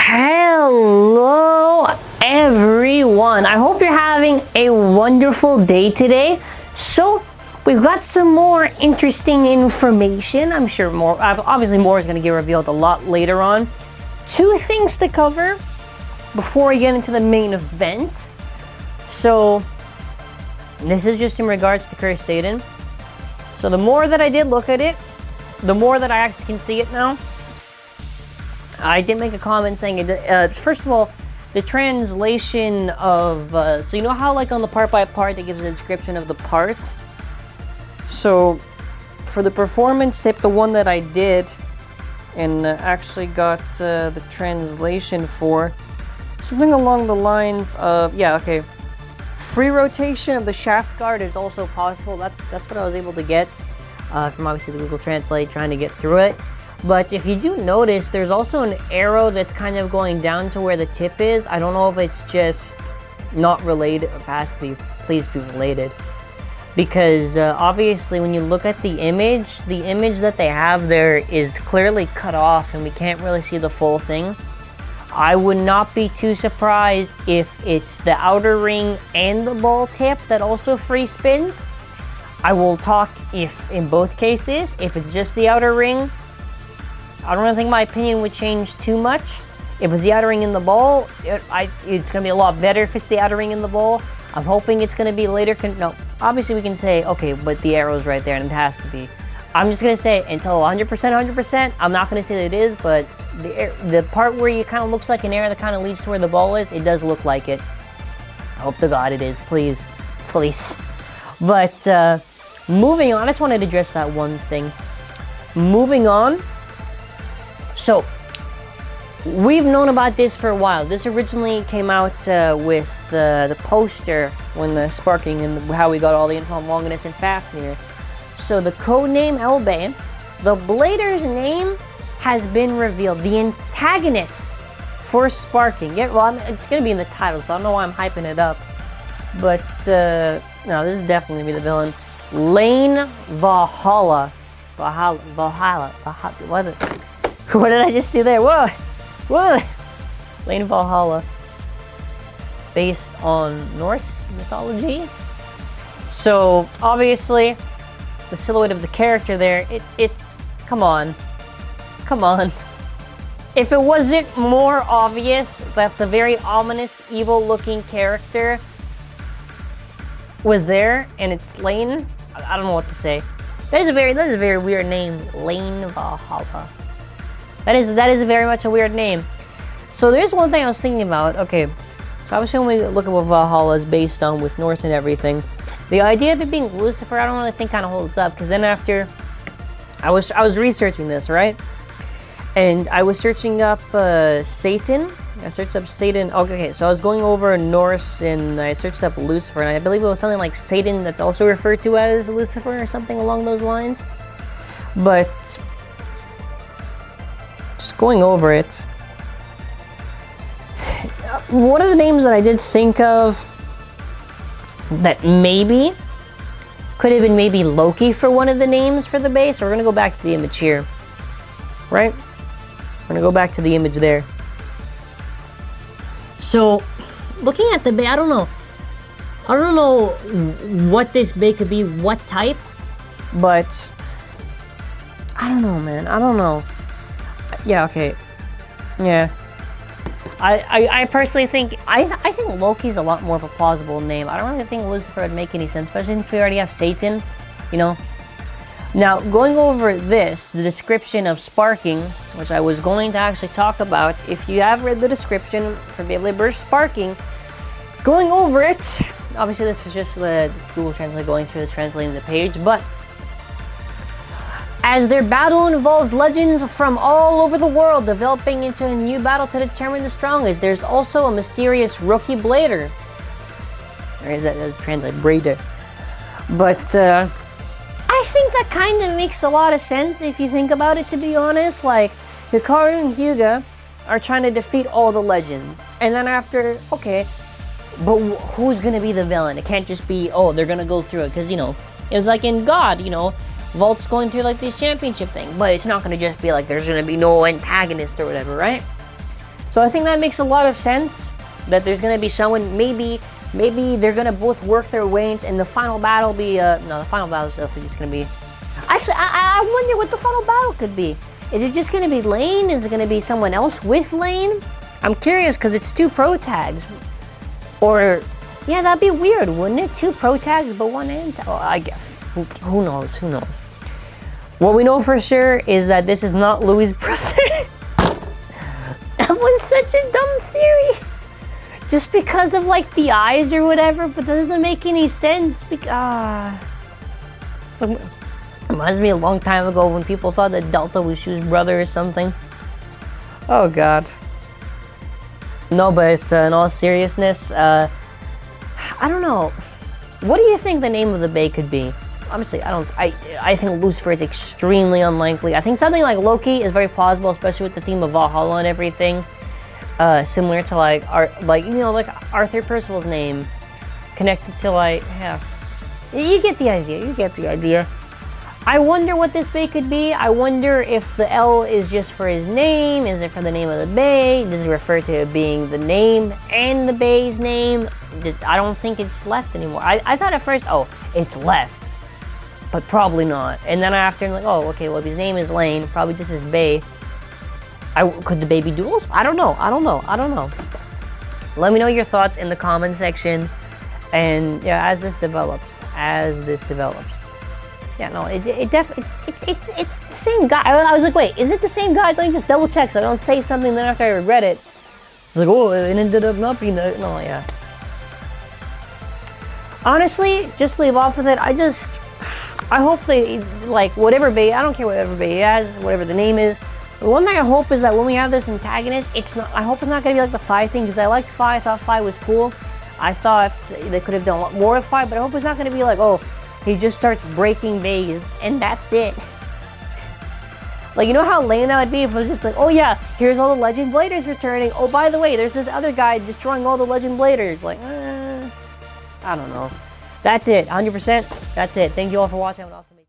Hello everyone, I hope you're having a wonderful day today. So we've got some more interesting information. I'm sure more, obviously more is going to get revealed a lot later on. Two things to cover before we get into the main event. So this is just in regards to Curse Satan. So the more that I did look at it, the more that I actually can see it now. I did make a comment saying it. First of all, the translation of so you know how like on the part by part it gives a description of the parts. So for the performance tip, the one that I did and actually got the translation for, something along the lines of free rotation of the shaft guard is also possible. That's what I was able to get from obviously the Google Translate, trying to get through it. But if you do notice, there's also an arrow that's kind of going down to where the tip is. I don't know if it's just not related, or if it has to be, please be related. Because obviously when you look at the image that they have there is clearly cut off and we can't really see the full thing. I would not be too surprised if it's the outer ring and the ball tip that also free spins. I will talk if in both cases. If it's just the outer ring, I don't really think my opinion would change too much. If it's the outer ring in the ball, it's going to be a lot better if it's the outer ring in the ball. I'm hoping it's going to be later. No, obviously we can say, okay, but the arrow's right there and it has to be. I'm just going to say until 100%, I'm not going to say that it is, but the part where it kind of looks like an arrow that kind of leads to where the ball is, it does look like it. I hope to God it is, please. Please. But moving on, I just wanted to address that one thing. Moving on. So, we've known about this for a while. This originally came out with the poster when the sparking and how we got all the info on Longinus and Fafnir. So the codename Elbane, the Blader's name has been revealed. The antagonist for sparking. Yeah, well, it's going to be in the title, so I don't know why I'm hyping it up. But, no, this is definitely going to be the villain. Lena Valhalla. Valhalla. What did I just do there? Whoa! Lena Valhalla. Based on Norse mythology. So, obviously, the silhouette of the character there, it's... Come on. If it wasn't more obvious that the very ominous, evil-looking character was there, and it's Lane, I don't know what to say. That is a very weird name, Lena Valhalla. That is very much a weird name. So there's one thing I was thinking about. Okay, so obviously when we look at what Valhalla is based on with Norse and everything, the idea of it being Lucifer, I don't really think kind of holds up. Because then after, I was researching this, right? And I was searching up Satan. I searched up Satan. Okay, so I was going over Norse and I searched up Lucifer, and I believe it was something like Satan that's also referred to as Lucifer or something along those lines. But just going over it, one of the names that I did think of that maybe could have been maybe Loki for one of the names for the base. So we're gonna go back to the image here, right? We're gonna go back to the image there. So looking at the bay, I don't know what this bay could be, what type, but I don't know, man. I don't know. Yeah, okay. Yeah. I personally think I think Loki's a lot more of a plausible name. I don't really think Lucifer would make any sense, especially since we already have Satan, you know. Now, going over this, the description of sparking, which I was going to actually talk about. If you have read the description for BEYBLADE Burst Sparking, going over it, obviously this is just this Google Translate going through this, translating the page, but as their battle involves legends from all over the world developing into a new battle to determine the strongest, there's also a mysterious rookie blader. Or is that translated Brader? But I think that kind of makes a lot of sense if you think about it, to be honest. Like, Hikaru and Hyuga are trying to defeat all the legends. And then after, okay, but who's gonna be the villain? It can't just be, oh, they're gonna go through it. Because, you know, it was like in God, you know, Vault's going through like this championship thing, but it's not going to just be like there's going to be no antagonist or whatever, right? So I think that makes a lot of sense, that there's gonna be someone, maybe they're gonna both work their way into, and the final battle be, no, the final battle is definitely just gonna be, actually, I wonder what the final battle could be. Is it just gonna be Lane? Is it gonna be someone else with Lane? I'm curious, because it's 2 pro tags. Or, yeah, that'd be weird, wouldn't it? 2 pro tags, but 1 end tag. Oh, I guess, who knows, who knows? What we know for sure is that this is not Louis' brother. That was such a dumb theory. Just because of like the eyes or whatever, but that doesn't make any sense. So, reminds me a long time ago when people thought that Delta was Shu's brother or something. Oh god. No, but in all seriousness, I don't know. What do you think the name of the bay could be? Honestly, I think Lucifer is extremely unlikely. I think something like Loki is very plausible, especially with the theme of Valhalla and everything. Similar to like Arthur Percival's name, connected to like, yeah. You get the idea, you get the idea. I wonder what this bay could be. I wonder if the L is just for his name, is it for the name of the bay? Does it refer to it being the name and the bay's name? I don't think it's left anymore. I thought at first, oh, it's left. But probably not. And then after, I'm like, oh, okay, well, if his name is Lane, probably just his bay. Could the bay be duels? I don't know. Let me know your thoughts in the comment section. And yeah, as this develops. Yeah, no, it's the same guy. I was like, wait, is it the same guy? Let me just double check so I don't say something then after I regret it. It's like, oh, it ended up not being that. No, yeah. Honestly, just leave off with it. I hope they, like, whatever bay, I don't care whatever bay he has, whatever the name is. The one thing I hope is that when we have this antagonist, I hope it's not gonna be like the Phi thing, because I liked Phi, I thought Phi was cool. I thought they could have done a lot more with Phi, but I hope it's not gonna be like, oh, he just starts breaking bays, and that's it. Like, you know how lame that would be if it was just like, oh yeah, here's all the Legend Bladers returning. Oh, by the way, there's this other guy destroying all the Legend Bladers. Like, I don't know. That's it, 100%. That's it. Thank you all for watching. Have an awesome day.